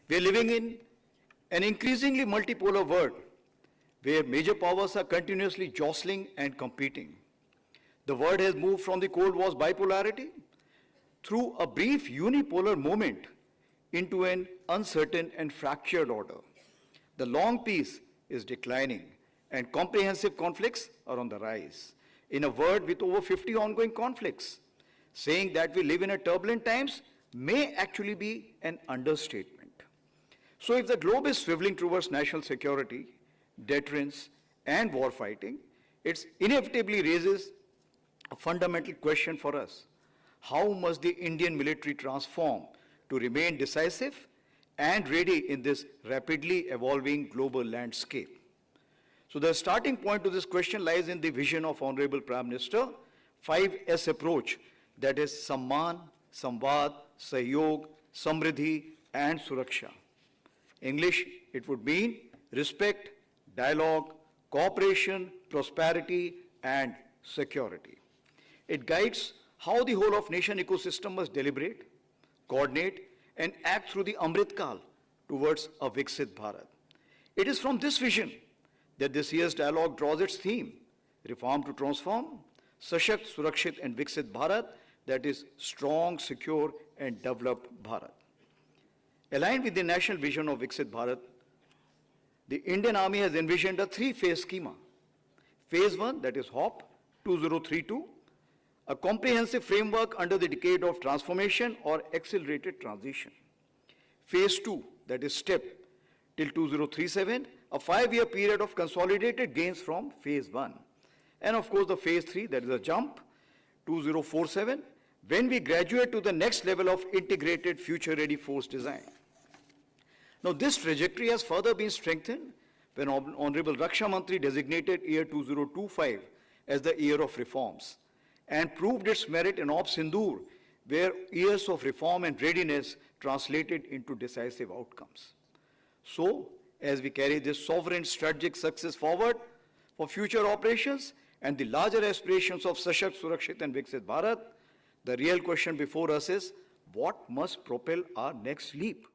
We are living in an increasingly multipolar world where major powers are continuously jostling and competing. The world has moved from the Cold War's bipolarity through a brief unipolar moment into an uncertain and fractured order. The long peace is declining and comprehensive conflicts are on the rise. In a world with over 50 ongoing conflicts, saying that we live in a turbulent times may actually be an understatement. So if the globe is swiveling towards national security, deterrence, and war fighting, it inevitably raises a fundamental question for us. How must the Indian military transform to remain decisive and ready in this rapidly evolving global landscape? So the starting point to this question lies in the vision of Honorable Prime Minister, 5S approach, that is Samman, Samvad, Sahyog, Samriddhi, and Suraksha. English, it would mean respect, dialogue, cooperation, prosperity, and security. It guides how the whole of nation ecosystem must deliberate, coordinate, and act through the Amrit Kal towards a Viksit Bharat. It is from this vision that this year's dialogue draws its theme, reform to transform, Sashakt, Surakshit, and Viksit Bharat, that is strong, secure, and developed Bharat. Aligned with the national vision of Viksit Bharat, the Indian Army has envisioned a three-phase schema. Phase 1, that is HOP 2032, a comprehensive framework under the decade of transformation or accelerated transition. Phase 2, that is STEP till 2037, a 5-year period of consolidated gains from Phase 1. And of course the Phase 3, that is a jump, 2047, when we graduate to the next level of integrated future-ready force design. Now this trajectory has further been strengthened when Honorable Raksha Mantri designated year 2025 as the year of reforms and proved its merit in Sindur, where years of reform and readiness translated into decisive outcomes. So, as we carry this sovereign strategic success forward for future operations and the larger aspirations of Sashakt, Surakshit, and Viksit Bharat, the real question before us is, what must propel our next leap?